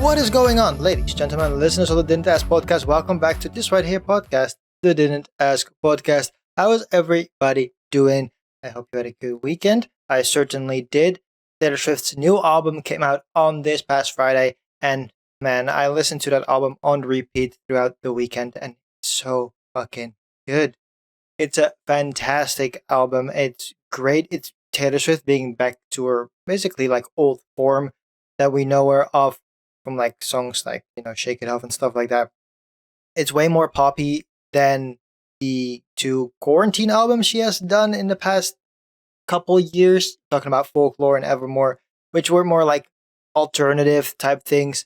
What is going on, ladies, gentlemen, listeners of the Didn't Ask podcast? Welcome back to this right here podcast, the Didn't Ask podcast. How is everybody doing? I hope you had a good weekend. I certainly did. Taylor Swift's new album came out on this past Friday, and man, I listened to that album on repeat throughout the weekend, and it's so fucking good. It's a fantastic album. It's great. It's Taylor Swift being back to her basically like old form that we know her of from like songs like, Shake It Off and stuff like that. It's way more poppy than the two quarantine albums she has done in the past couple years, talking about Folklore and Evermore, which were more like alternative type things.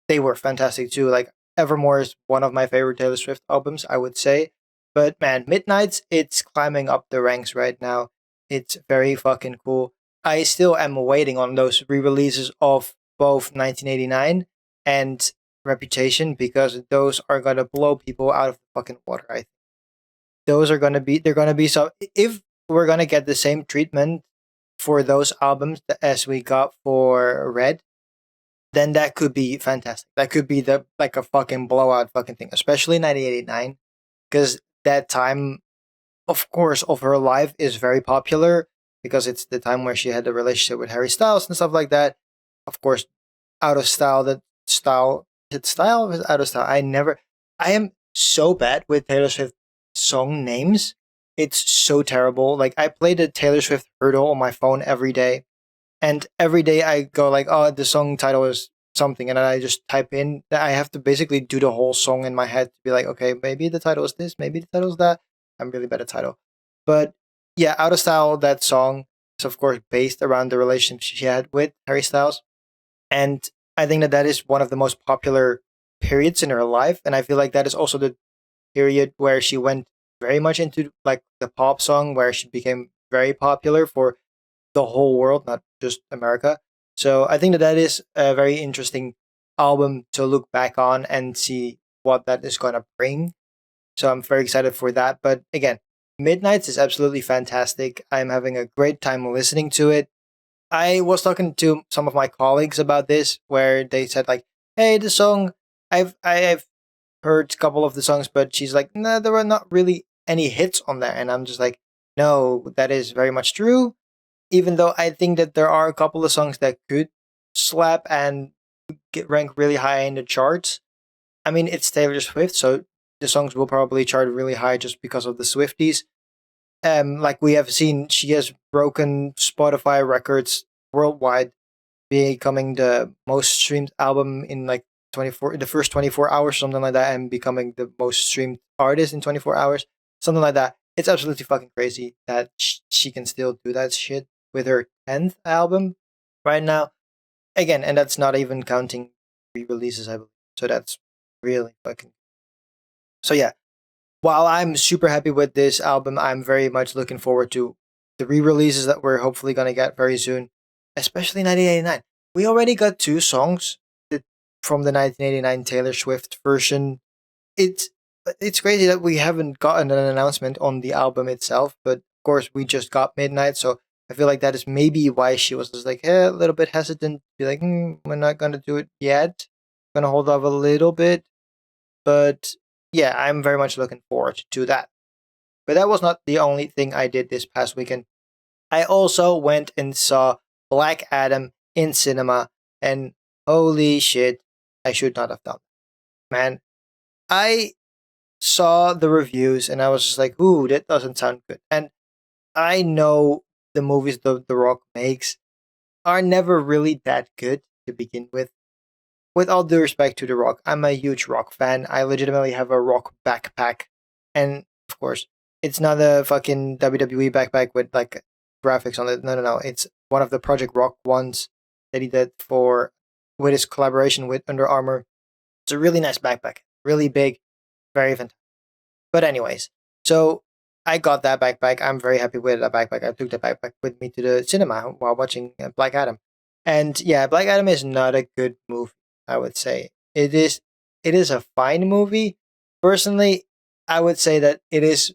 They were fantastic too. Like Evermore is one of my favorite Taylor Swift albums, I would say. But man, Midnight's it's climbing up the ranks right now. It's very fucking cool. I still am waiting on those re-releases of both 1989 and Reputation because those are gonna blow people out of the fucking water. I think those are gonna be they're gonna be so if we're gonna get the same treatment for those albums as we got for Red, then that could be fantastic. That could be the like a fucking blowout fucking thing, especially 1989, because that time, of course, of her life is very popular because it's the time where she had the relationship with Harry Styles and stuff like that. Of course, out of style. That style, is it style or is it out of style? I am so bad with Taylor Swift song names. It's so terrible. Like I play the Taylor Swift hurdle on my phone every day, and every day I go like, oh, the song title is something, and then I just type in. I have to basically do the whole song in my head to be like, okay, maybe the title is this, maybe the title is that. I'm really bad at title, but yeah, out of style. That song is of course based around the relationship she had with Harry Styles, and I think that that is one of the most popular periods in her life, and I feel like that is also the period where she went very much into like the pop song, where she became very popular for the whole world, not just America. So I think that that is a very interesting album to look back on and see what that is going to bring. So I'm very excited for that. But again, Midnights is absolutely fantastic. I'm having a great time listening to it. I was talking to some of my colleagues about this, where they said like, "Hey, the song I've heard a couple of the songs, but she's like, nah, there were not really any hits on there," and I'm just like, "No, that is very much true." Even though I think that there are a couple of songs that could slap and get rank really high in the charts. I mean, it's Taylor Swift, so the songs will probably chart really high just because of the Swifties. Like we have seen, she has broken Spotify records worldwide, becoming the most streamed album in like 24 the first 24 hours, something like that, and becoming the most streamed artist in 24 hours, something like that. It's absolutely fucking crazy that she can still do that shit with her 10th album right now. Again, and that's not even counting re-releases, I believe. So that's really fucking. So yeah, while I'm super happy with this album, I'm very much looking forward to the re-releases that we're hopefully gonna get very soon, especially 1989. We already got two songs from the 1989 Taylor Swift version. It's it's crazy that we haven't gotten an announcement on the album itself, but of course we just got Midnight, so I feel like that is maybe why she was just like a little bit hesitant, be like, we're not gonna do it yet, gonna hold off a little bit, but yeah, I'm very much looking forward to that. But that was not the only thing I did this past weekend. I also went and saw Black Adam in cinema, and holy shit, I should not have done. Man, I saw the reviews and I was just like, ooh, that doesn't sound good. And I know the movies the Rock makes are never really that good to begin with. With all due respect to The Rock, I'm a huge Rock fan. I legitimately have a Rock backpack. And of course, it's not a fucking WWE backpack with like graphics on it. No, no, no. It's one of the Project Rock ones that he did for with his collaboration with Under Armour. It's a really nice backpack. Really big, very fantastic. But anyways, so I got that backpack. I'm very happy with that backpack. I took the backpack with me to the cinema while watching Black Adam. And yeah, Black Adam is not a good movie, I would say. It is a fine movie. Personally, I would say that it is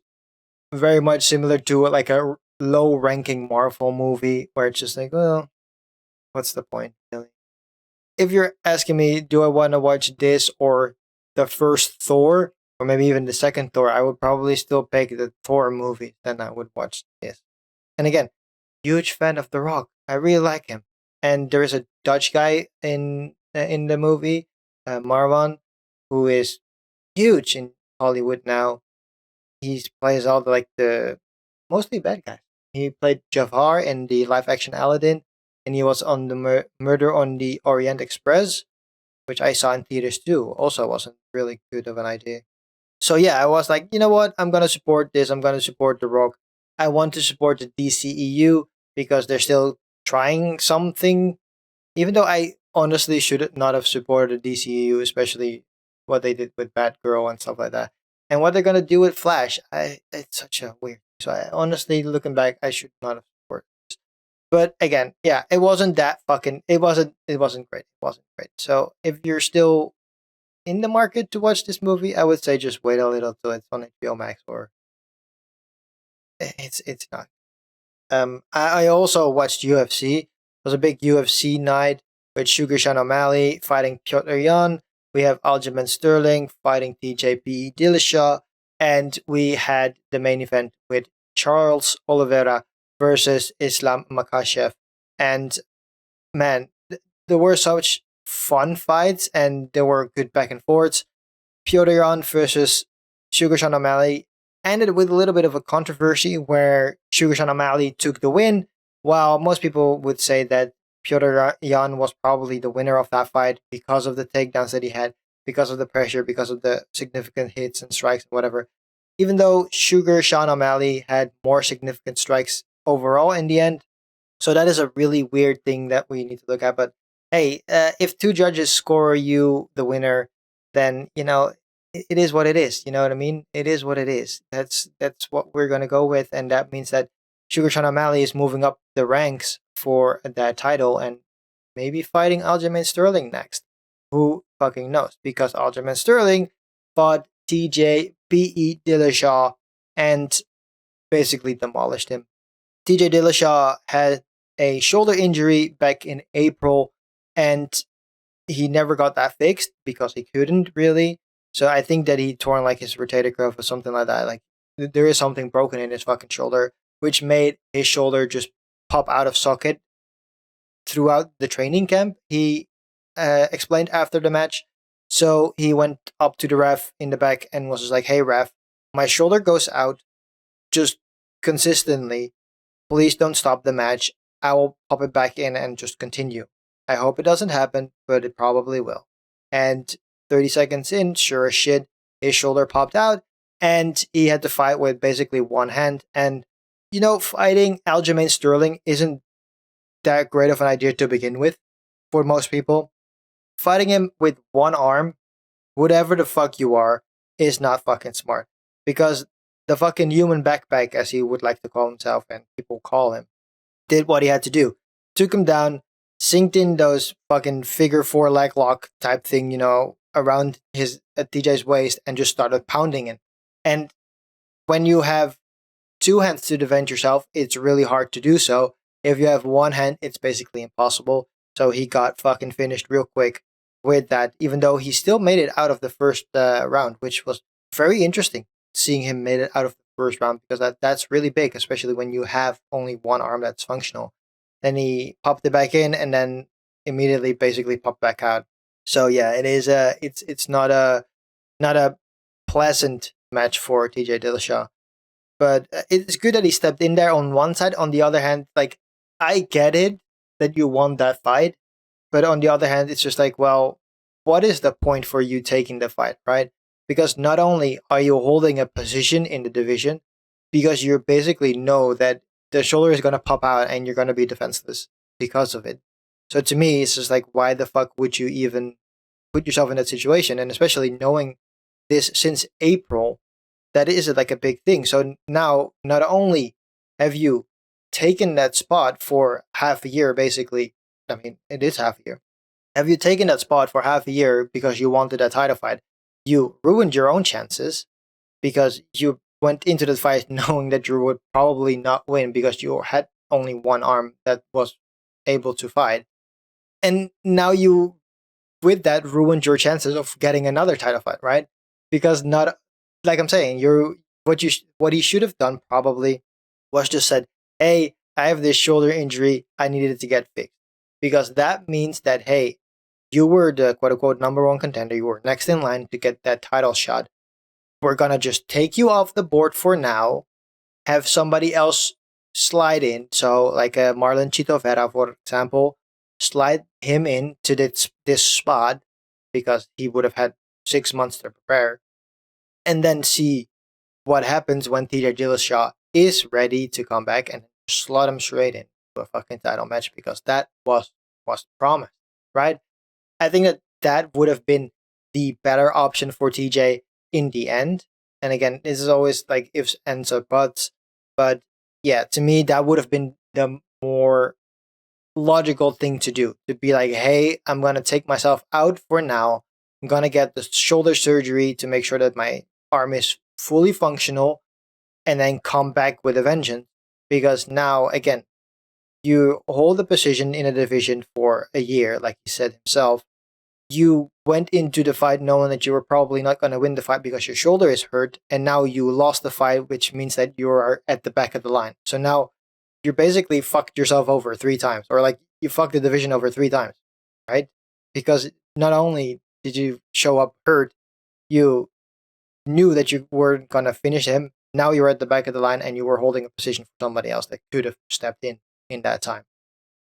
very much similar to like a low ranking Marvel movie where it's just like, well, what's the point really? if you're asking me, do I want to watch this or the first Thor, or maybe even the second Thor, I would probably still pick the Thor movie than I would watch this. And again, huge fan of The Rock. I really like him. And there is a Dutch guy in the movie, Marwan, who is huge in Hollywood now. He plays all the mostly bad guys. He played Jafar in the live action Aladdin, and he was on the Murder on the Orient Express, which I saw in theaters too. Also, wasn't really good of an idea. So yeah, I was like, you know what? I'm gonna support this. I'm gonna support The Rock. I want to support the DCEU because they're still trying something. Even though I honestly should not have supported the DCEU, especially what they did with Batgirl and stuff like that, and what they're gonna do with Flash. It's such a weird. So I honestly, looking back, I should not have supported. But again, yeah, it wasn't that fucking. It wasn't great. It wasn't great. So if you're still in the market to watch this movie, I would say just wait a little till it's on HBO Max, or it's not. I also watched UFC. It was a big UFC night with Sugar Sean O'Malley fighting Piotr Jan. We have Aljamain Sterling fighting TJP Dillashaw, and we had the main event with Charles Oliveira versus Islam Makhachev. And man, there were such fun fights, and there were good back and forths. Piotr Jan versus Sugar Sean O'Malley ended with a little bit of a controversy where Sugar Sean O'Malley took the win, while most people would say that Piotr Jan was probably the winner of that fight because of the takedowns that he had, because of the pressure, because of the significant hits and strikes, whatever. Even though Sugar Sean O'Malley had more significant strikes overall in the end, so that is a really weird thing that we need to look at. But hey, if two judges score you the winner, then it is what it is. You know what I mean? It is what it is. That's what we're gonna go with, and that means that Sugar Sean O'Malley is moving up the ranks for that title and maybe fighting Aljamain Sterling next. Who fucking knows? Because Aljamain Sterling fought TJ BE Dillashaw and basically demolished him. TJ Dillashaw had a shoulder injury back in April, and he never got that fixed because he couldn't really. So I think that he torn like his rotator cuff or something like that. Like there is something broken in his fucking shoulder, which made his shoulder just pop out of socket throughout the training camp. He explained after the match. So he went up to the ref in the back and was just like, "Hey ref, my shoulder goes out just consistently. Please don't stop the match. I will pop it back in and just continue. I hope it doesn't happen, but it probably will." And 30 seconds in, sure as shit, his shoulder popped out, and he had to fight with basically one hand. And, fighting Aljamain Sterling isn't that great of an idea to begin with for most people. Fighting him with one arm, whatever the fuck you are, is not fucking smart. Because the fucking human backpack, as he would like to call himself and people call him, did what he had to do. Took him down, synced in those fucking figure four leg lock type thing, around his TJ's waist and just started pounding it. And when you have two hands to defend yourself, it's really hard to do so. If you have one hand, it's basically impossible. So he got fucking finished real quick with that, even though he still made it out of the first round, which was very interesting seeing him made it out of the first round because that's really big, especially when you have only one arm that's functional. Then he popped it back in and then immediately basically popped back out. So yeah, it is it's not a pleasant match for TJ Dillashaw. But it's good that he stepped in there on one side. On the other hand, like I get it that you won that fight, but on the other hand, it's just like, well, what is the point for you taking the fight, right? Because not only are you holding a position in the division, because you basically know that the shoulder is going to pop out and you're going to be defenseless because of it. So to me, it's just like, why the fuck would you even put yourself in that situation? And especially knowing this since April, that is like a big thing. So now, not only have you taken that spot for half a year, basically, I mean, it is half a year. Have you taken that spot for half a year because you wanted a title fight? You ruined your own chances because you went into the fight knowing that you would probably not win because you had only one arm that was able to fight. And now you with that ruined your chances of getting another title fight, right? Because not like I'm saying, what he should have done probably was just said, "Hey, I have this shoulder injury. I needed it to get fixed," because that means that hey, you were the quote unquote number one contender. You were next in line to get that title shot. We're gonna just take you off the board for now, have somebody else slide in. So, like a Marlon Chito Vera, for example, slide him in to this spot because he would have had 6 months to prepare, and then see what happens when TJ Dillashaw is ready to come back and slot him straight in to a fucking title match because that was promised, right? I think that would have been the better option for TJ in the end. And again, this is always like ifs, ands, or buts. But yeah, to me, that would have been the more logical thing to do. To be like, hey, I'm going to take myself out for now. I'm going to get the shoulder surgery to make sure that my arm is fully functional and then come back with a vengeance. Because now, again, you hold the position in a division for a year, like he said himself. You went into the fight knowing that you were probably not going to win the fight because your shoulder is hurt, and now you lost the fight, which means that you are at the back of the line. So now you basically fucked yourself over 3 times, or like you fucked the division over 3 times, right? Because not only did you show up hurt, you knew that you weren't going to finish him. Now you're at the back of the line and you were holding a position for somebody else that could have stepped in that time.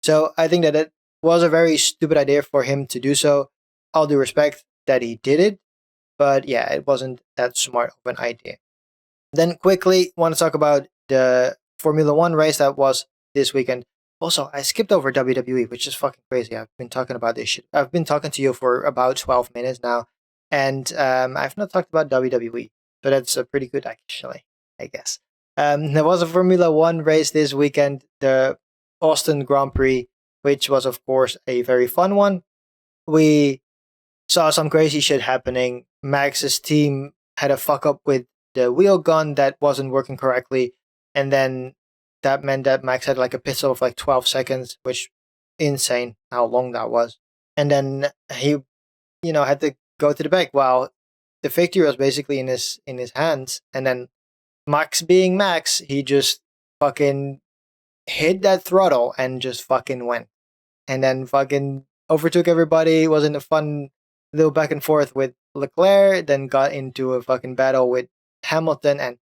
So I think that it was a very stupid idea for him to do so. All due respect that he did it, but yeah, it wasn't that smart of an idea. Then quickly want to talk about the Formula One race that was this weekend. Also, I skipped over WWE, which is fucking crazy. I've been talking about this shit. I've been talking to you for about 12 minutes now, and I've not talked about WWE. So that's pretty good, actually, I guess. There was a Formula One race this weekend, the Austin Grand Prix, which was, of course, a very fun one. We saw some crazy shit happening. Max's team had a fuck up with the wheel gun that wasn't working correctly, and then that meant that Max had like a pit stop of like 12 seconds, which insane how long that was. And then he, had to go to the back while the victory was basically in his hands. And then Max being Max, he just fucking hit that throttle and just fucking went. And then fucking overtook everybody, was in a fun little back and forth with Leclerc, then got into a fucking battle with Hamilton, and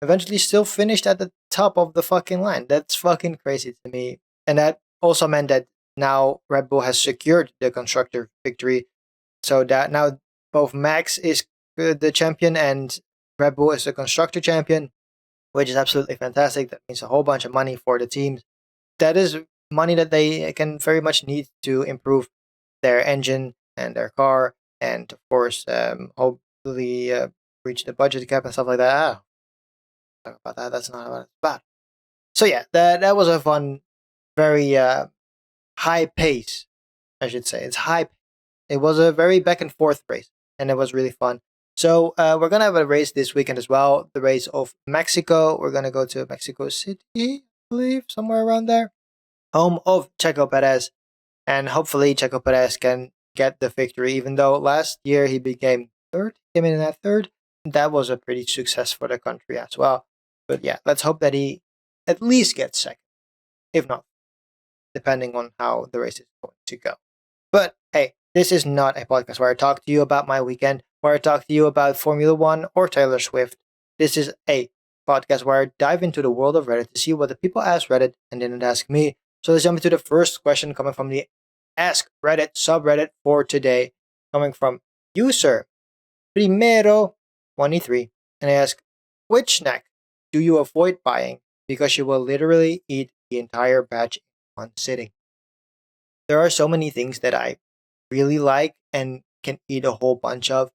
eventually still finished at the top of the fucking line. That's fucking crazy to me. And that also meant that now Red Bull has secured the constructor victory. So that now both Max is the champion and Red Bull is the constructor champion, which is absolutely fantastic. That means a whole bunch of money for the teams. That is money that they can very much need to improve their engine and their car, and of course, hopefully reach the budget cap and stuff like that. Talk about that. That's not what it's about. So yeah, that was a fun, very high pace, I should say. It's high. It was a very back and forth race, and it was really fun. So we're gonna have a race this weekend as well. The race of Mexico. We're gonna go to Mexico City, I believe, somewhere around there, home of Checo Perez, and hopefully Checo Perez can get the victory. Even though last year he became third, came in at third, that was a pretty success for the country as well. But yeah, let's hope that he at least gets second, if not, depending on how the race is going to go. But hey, this is not a podcast where I talk to you about my weekend, where I talk to you about Formula One or Taylor Swift. This is a podcast where I dive into the world of Reddit to see what the people ask Reddit and didn't ask me. So let's jump into the first question coming from the Ask Reddit subreddit for today, coming from user Primero23. And I ask, which snack do you avoid buying because you will literally eat the entire batch in one sitting? There are so many things that I really like and can eat a whole bunch of.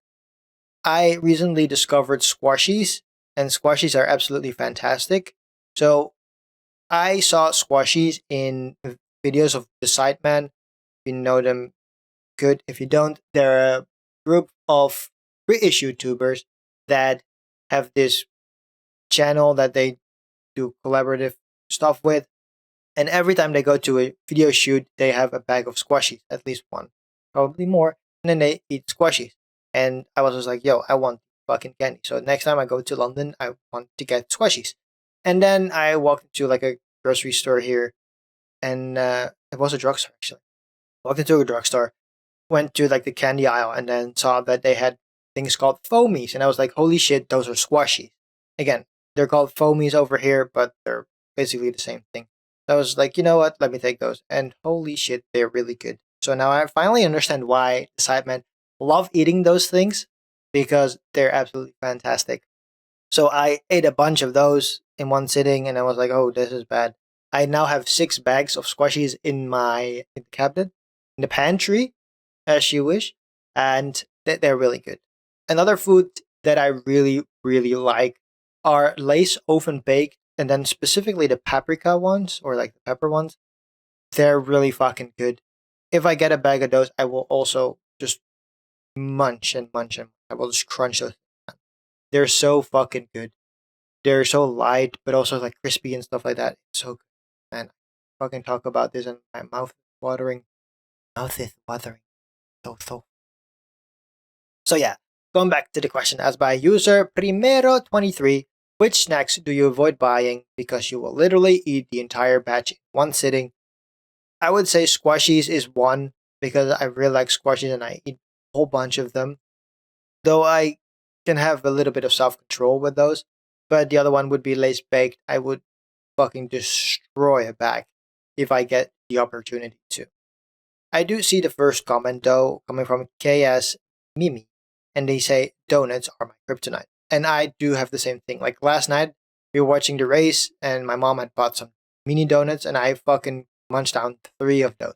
I recently discovered squashies, and squashies are absolutely fantastic. So I saw squashies in videos of the Sideman. If you know them, good. If you don't, they're a group of British YouTubers that have this channel that they do collaborative stuff with. And every time they go to a video shoot, they have a bag of squashies, at least one, probably more. and then they eat squashies. And I was just like, yo, I want fucking candy. So next time I go to London, I want to get squashies. And then I walked into like a grocery store here, and it was a drugstore actually. Walked into a drugstore, went to like the candy aisle, and then saw that they had things called foamies, and I was like, holy shit, those are squashies. Again, they're called foamies over here, but they're basically the same thing. So I was like, you know what? Let me take those, and holy shit, they're really good. So now I finally understand why the Sidemen love eating those things because they're absolutely fantastic. So I ate a bunch of those in one sitting, and I was like, "Oh, this is bad." I now have 6 bags of squashies in my cabinet, in the pantry, as you wish, and they're really good. Another food that I really, really like are Lay's oven baked, and then specifically the paprika ones or like the pepper ones. They're really fucking good. If I get a bag of those, I will also just munch and munch and I will just crunch those. They're so fucking good. They're so light, but also like crispy and stuff like that. It's so good. Man, I fucking talk about this and my mouth is watering. Mouth is watering. So. So yeah, going back to the question asked by user Primero23, which snacks do you avoid buying because you will literally eat the entire batch in one sitting? I would say squashies is one because I really like squashies and I eat a whole bunch of them. Though I can have a little bit of self control with those. But the other one would be Lace Baked. I would fucking destroy a bag if I get the opportunity to. I do see the first comment though coming from KS Mimi, and they say donuts are my kryptonite. And I do have the same thing. Like last night, we were watching the race, and my mom had bought some mini donuts, and I fucking munched down 3 of those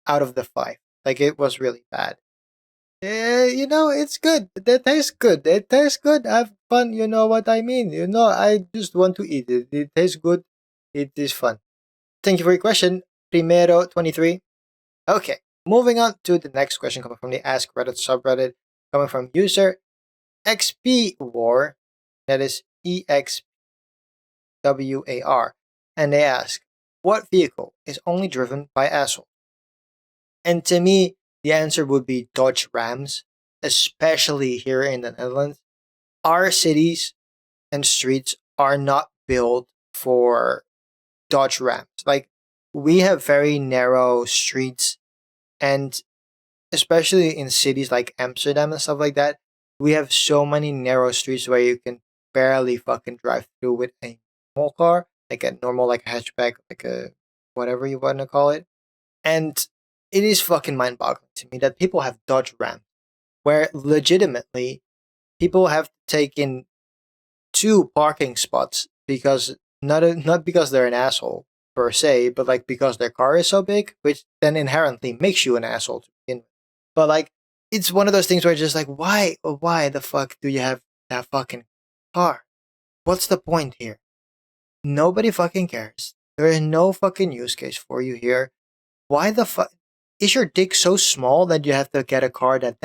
out of the 5. Like it was really bad. It's good. It tastes good. It tastes good. Have fun. You know what I mean. I just want to eat it. It tastes good. It is fun. Thank you for your question, Primero23. Okay, moving on to the next question coming from the Ask Reddit subreddit, coming from user XP War, that is EXWAR, and they ask, what vehicle is only driven by assholes? And to me, the answer would be Dodge Rams, especially here in the Netherlands. Our cities and streets are not built for Dodge Rams. Like, we have very narrow streets, and especially in cities like Amsterdam and stuff like that, we have so many narrow streets where you can barely fucking drive through with a normal car, like a normal, like a hatchback, like a whatever you want to call it. And it is fucking mind boggling to me that people have Dodge Ram, where legitimately people have taken 2 parking spots because not because they're an asshole per se, but like because their car is so big, which then inherently makes you an asshole to begin with. But like, it's one of those things where it's just like, why the fuck do you have that fucking car? What's the point here? Nobody fucking cares. There is no fucking use case for you here. Why the fuck is your dick so small that you have to get a car that's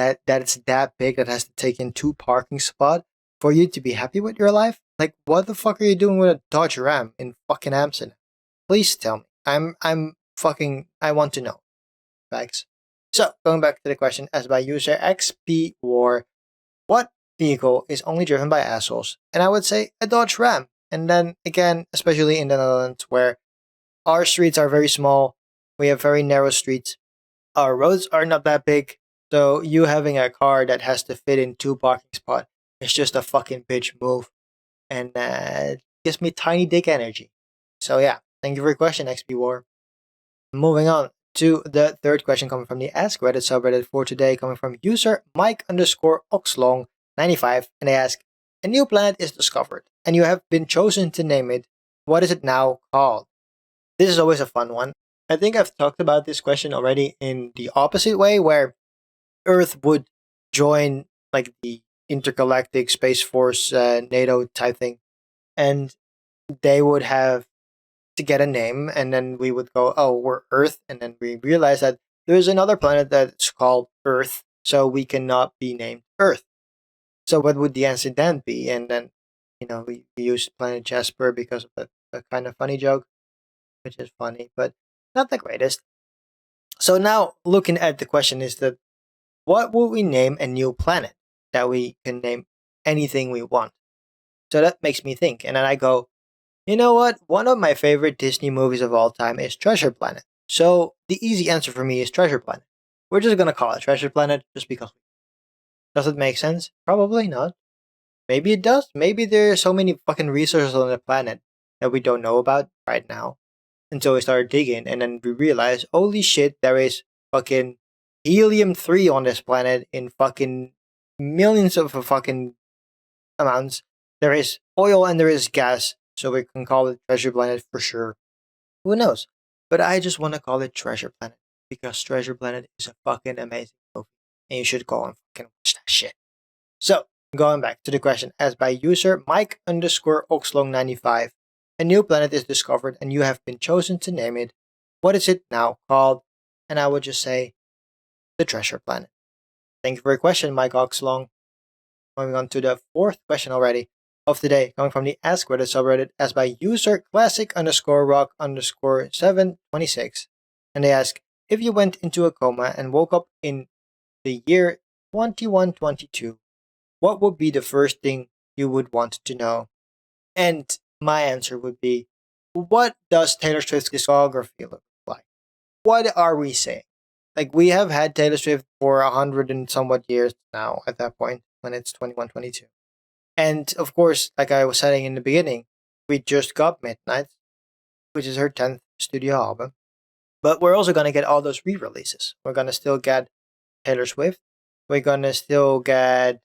that big that has to take in 2 parking spots for you to be happy with your life? Like, what the fuck are you doing with a Dodge Ram in fucking Amsterdam? Please tell me. I'm fucking. I want to know. Thanks. So going back to the question asked by user XP War, what vehicle is only driven by assholes? And I would say a Dodge Ram. And then again, especially in the Netherlands, where our streets are very small, we have very narrow streets. Our roads are not that big, so you having a car that has to fit in 2 parking spots is just a fucking bitch move, and gives me tiny dick energy. So yeah, thank you for your question, XP War. Moving on to the third question coming from the Ask Reddit subreddit for today, coming from user Mike underscore Oxlong 95, and they ask, a new planet is discovered, and you have been chosen to name it. What is it now called? This is always a fun one. I think I've talked about this question already in the opposite way, where Earth would join like the intergalactic space force, NATO type thing, and they would have to get a name, and then we would go, "Oh, we're Earth," and then we realize that there's another planet that's called Earth, so we cannot be named Earth. So what would the answer then be? And then, we used Planet Jasper because of a kind of funny joke, which is funny, but not the greatest. So now looking at the question is that what would we name a new planet that we can name anything we want? So that makes me think. And then I go, you know what? One of my favorite Disney movies of all time is Treasure Planet. So the easy answer for me is Treasure Planet. We're just gonna call it Treasure Planet just because. Does it make sense? Probably not. Maybe it does. Maybe there are so many fucking resources on the planet that we don't know about right now until we start digging and then we realize, holy shit, there is fucking helium-3 on this planet in fucking millions of fucking amounts. There is oil and there is gas, so we can call it Treasure Planet for sure. Who knows? But I just want to call it Treasure Planet because Treasure Planet is a fucking amazing movie, and you should go and fucking watch that shit. So, going back to the question asked by user Mike underscore Oxlong95, a new planet is discovered and you have been chosen to name it. What is it now called? And I would just say the Treasure Planet. Thank you for your question, Mike Oxlong. Moving on to the fourth question already of the day, coming from the Ask Reddit subreddit as by user classic underscore rock underscore 726. And they ask, if you went into a coma and woke up in the year 2122, what would be the first thing you would want to know? And my answer would be, what does Taylor Swift's discography look like? What are we saying? Like, we have had Taylor Swift for 100 and somewhat years now at that point when it's 2122. And of course, like I was saying in the beginning, we just got Midnight, which is her 10th studio album. But we're also going to get all those re releases. We're going to still get Taylor Swift. We're going to still get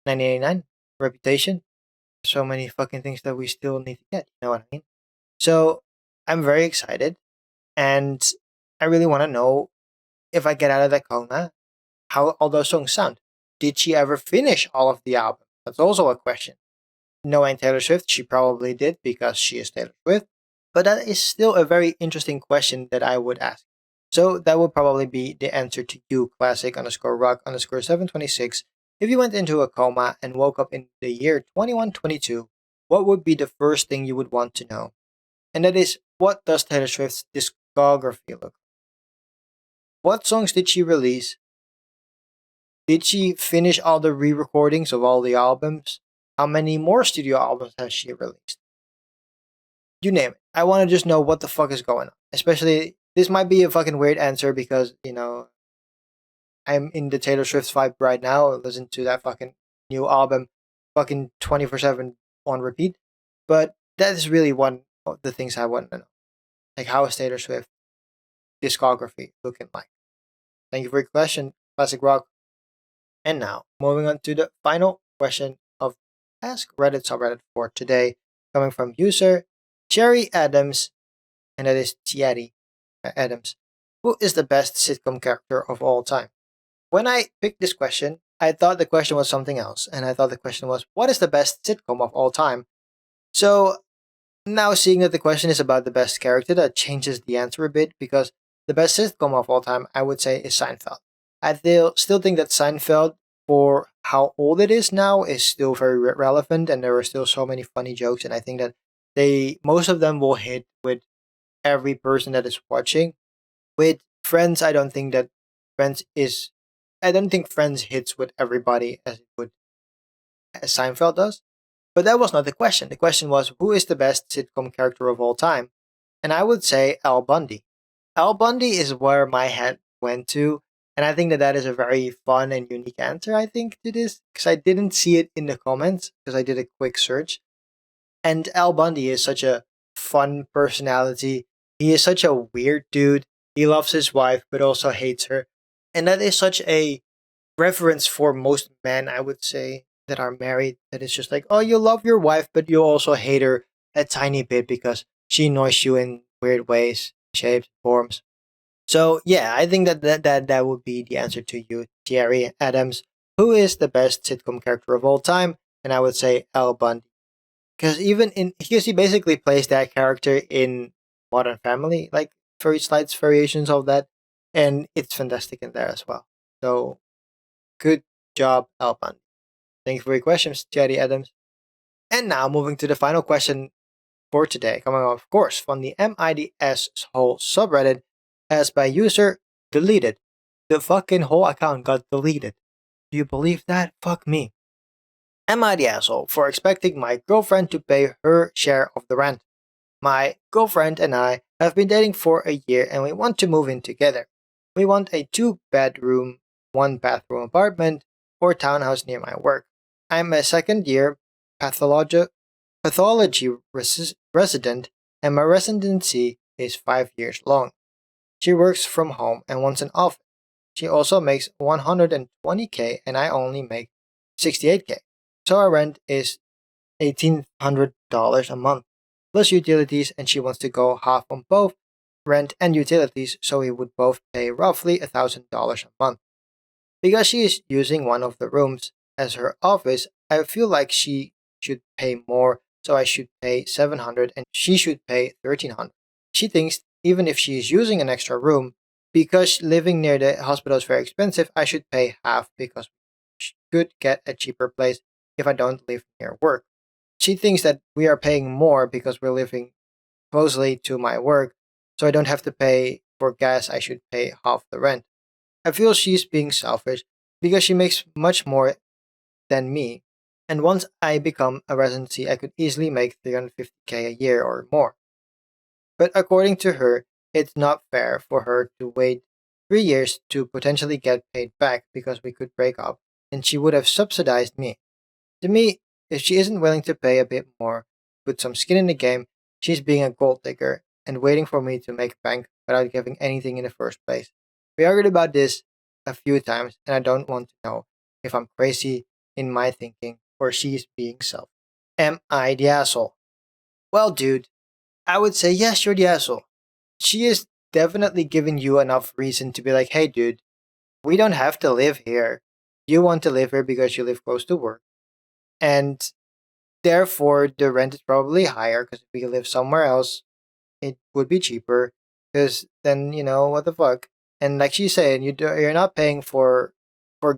1989, Reputation. So many fucking things that we still need to get. You know what I mean? So I'm very excited. And I really want to know if I get out of that coma, how all those songs sound. Did she ever finish all of the album? That's also a question. Knowing Taylor Swift, she probably did because she is Taylor Swift. But that is still a very interesting question that I would ask. So that would probably be the answer to you, classic underscore rock underscore 726. If you went into a coma and woke up in the year 2122, what would be the first thing you would want to know? And that is, what does Taylor Swift's discography look like? What songs did she release? Did she finish all the re recordings of all the albums? How many more studio albums has she released? You name it. I want to just know what the fuck is going on. Especially, this might be a fucking weird answer because, I'm in the Taylor Swift vibe right now. I listen to that fucking new album fucking 24/7 on repeat. But that is really one of the things I want to know. Like, how is Taylor Swift discography looking like? Thank you for your question, Classic Rock. And now, moving on to the final question of Ask Reddit subreddit for today, coming from user Cherry Adams, and that is Thierry Adams. Who is the best sitcom character of all time? When I picked this question, I thought the question was something else, and I thought the question was, what is the best sitcom of all time? So now seeing that the question is about the best character, that changes the answer a bit because the best sitcom of all time, I would say, is Seinfeld. I still think that Seinfeld, for how old it is now, is still very relevant, and there are still so many funny jokes, and I think that most of them will hit with every person that is watching. With Friends, I don't think Friends hits with everybody as Seinfeld does. But that was not the question. The question was, who is the best sitcom character of all time? And I would say Al Bundy. Al Bundy is where my head went to, and I think that that is a very fun and unique answer, I think, to this, because I didn't see it in the comments, because I did a quick search. And Al Bundy is such a fun personality. He is such a weird dude. He loves his wife, but also hates her. And that is such a reference for most men, I would say, that are married. That it's just like, oh, you love your wife, but you also hate her a tiny bit because she annoys you in weird ways, shapes, forms. So yeah, I think that would be the answer to you, Thierry Adams. Who is the best sitcom character of all time? And I would say Al Bundy, because he basically plays that character in Modern Family, like very slight variations of that, and it's fantastic in there as well. So good job, Al Bundy. Thank you for your questions, Thierry Adams. And now moving to the final question for today, coming of course from the MIDS whole subreddit, as by user deleted. the fucking whole account got deleted. Do you believe that? Fuck me. Am I the asshole for expecting my girlfriend to pay her share of the rent? My girlfriend and I have been dating for a year and we want to move in together. We want a 2 bedroom, 1 bathroom apartment or townhouse near my work. I'm a second year pathology resident and my residency is 5 years long. She works from home and wants an office. She also makes 120K and I only make 68K. So our rent is $1,800 a month plus utilities, and she wants to go half on both rent and utilities, so we would both pay roughly $1,000 a month. Because she is using one of the rooms as her office, I feel like she should pay more, so I should pay 700 and she should pay 1300. She thinks even if she is using an extra room, because living near the hospital is very expensive, I should pay half because we could get a cheaper place if I don't live near work. She thinks that we are paying more because we're living closely to my work, so I don't have to pay for gas, I should pay half the rent. I feel she's being selfish because she makes much more than me, and once I become a residency, I could easily make 350K a year or more. But according to her, it's not fair for her to wait 3 years to potentially get paid back because we could break up, and she would have subsidized me. To me, if she isn't willing to pay a bit more, put some skin in the game, she's being a gold digger and waiting for me to make bank without giving anything in the first place. We argued about this a few times, and I don't want to know if I'm crazy in my thinking or she's being self. Am I the asshole? Well, dude, I would say yes, you're the asshole. She is definitely giving you enough reason to be like, hey, dude, we don't have to live here. You want to live here because you live close to work. And therefore, the rent is probably higher because if we live somewhere else, it would be cheaper. Because then, what the fuck? And like she's saying, you're not paying for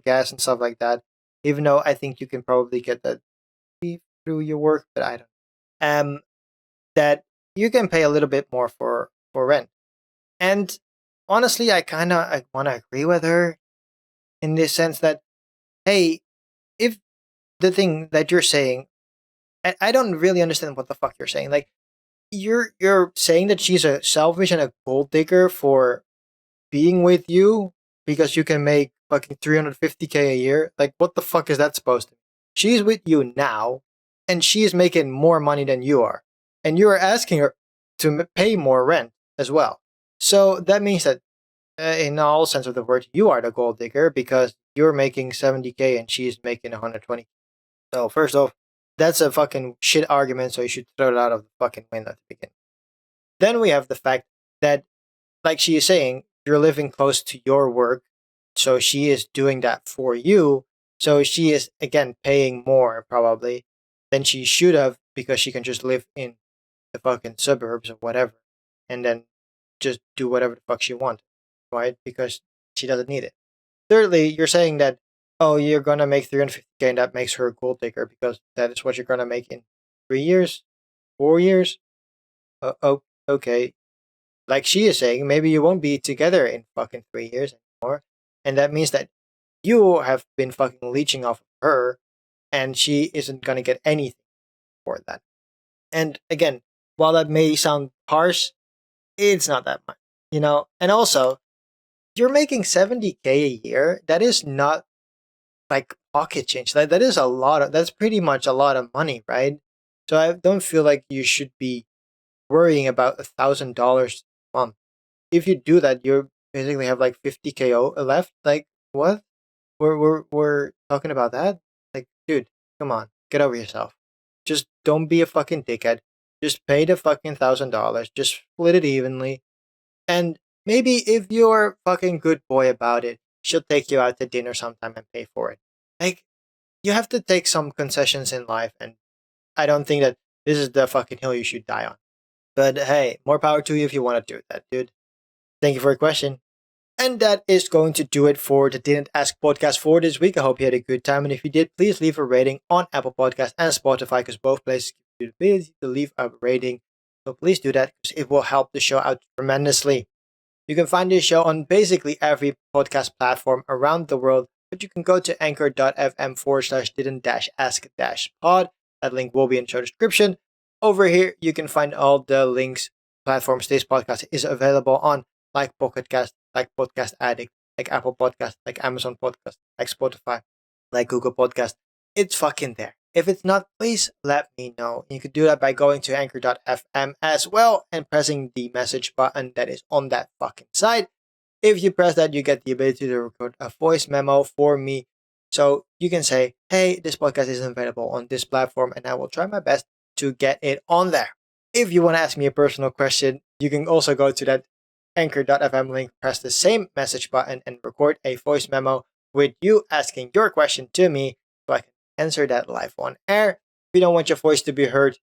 gas and stuff like that. Even though I think you can probably get that through your work, but I don't. That you can pay a little bit more for rent. And honestly, I want to agree with her in this sense that hey, if the thing that you're saying, I don't really understand what the fuck you're saying. Like you're saying that she's a selfish and a gold digger for being with you because you can make fucking 350K a year. Like what the fuck is that supposed to mean? She's with you now, and she is making more money than you are, and you are asking her to pay more rent as well. So that means that, in all sense of the word, you are the gold digger because you're making 70K and she's making 120. So first off, that's a fucking shit argument, so you should throw it out of the fucking window to begin. Then we have the fact that, like she is saying, you're living close to your work, so she is doing that for you. So she is, again, paying more probably than she should have because she can just live in the fucking suburbs or whatever and then just do whatever the fuck she wants, right? Because she doesn't need it. Thirdly, you're saying that, oh, you're gonna make 350K and that makes her a gold digger because that is what you're gonna make in 3 years, 4 years. Oh, okay. Like she is saying, maybe you won't be together in fucking 3 years anymore, and that means that you have been fucking leeching off of her, and she isn't gonna get anything for that. And again, while that may sound harsh, it's not that much. And also, you're making 70K a year. That is not like pocket change. That is a lot of that's pretty much a lot of money, right? So I don't feel like you should be worrying about $1,000 a month. If you do that, you basically have like 50K left. Like what? We're talking about that? Like, dude, come on, get over yourself. Just don't be a fucking dickhead. Just pay the fucking $1,000. Just split it evenly. And maybe if you're a fucking good boy about it, she'll take you out to dinner sometime and pay for it. Like, you have to take some concessions in life, and I don't think that this is the fucking hill you should die on. But hey, more power to you if you want to do that, dude. Thank you for your question. And that is going to do it for the Didn't Ask podcast for this week. I hope you had a good time. And if you did, please leave a rating on Apple Podcasts and Spotify because both places give you the ability to leave a rating. So please do that because it will help the show out tremendously. You can find this show on basically every podcast platform around the world, but you can go to anchor.fm/didn't-ask-pod. That link will be in the show description. Over here, you can find all the links, platforms this podcast is available on, like Pocket Cast, like Podcast Addict, like Apple Podcast, like Amazon Podcast, like Spotify, like Google Podcast. It's fucking there. If it's not, please let me know. You could do that by going to anchor.fm as well and pressing the message button that is on that fucking side. If you press that, you get the ability to record a voice memo for me. So you can say, hey, this podcast isn't available on this platform, and I will try my best to get it on there. If you want to ask me a personal question, you can also go to that anchor.fm link, press the same message button, and record a voice memo with you asking your question to me so I can answer that live on air. If you don't want your voice to be heard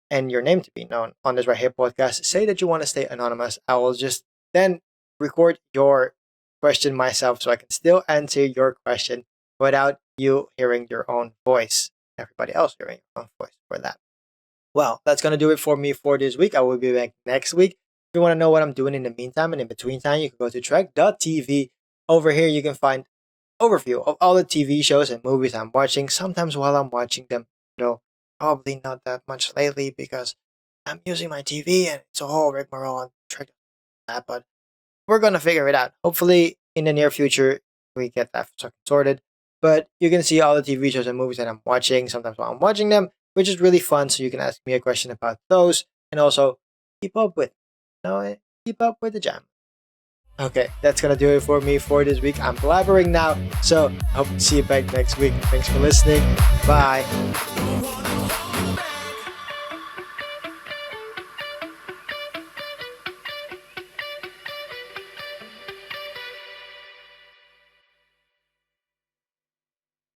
and your name to be known on this right here podcast, say that you want to stay anonymous. I will just then record your question myself so I can still answer your question without you hearing your own voice. Everybody else hearing your own voice for that. Well, that's going to do it for me for this week. I will be back next week. If you want to know what I'm doing in the meantime and in between time, you can go to trek.tv. Over here, you can find overview of all the TV shows and movies I'm watching. Sometimes while I'm watching them, though, probably not that much lately because I'm using my TV and it's a whole rigmarole on Trek that. But we're going to figure it out. Hopefully, in the near future, we get that sorted. But you can see all the TV shows and movies that I'm watching sometimes while I'm watching them, which is really fun. So you can ask me a question about those and also keep up with, keep up with the jam. Okay, that's gonna do it for me for this week. I'm blabbering now, so I hope to see you back next week. Thanks for listening. Bye.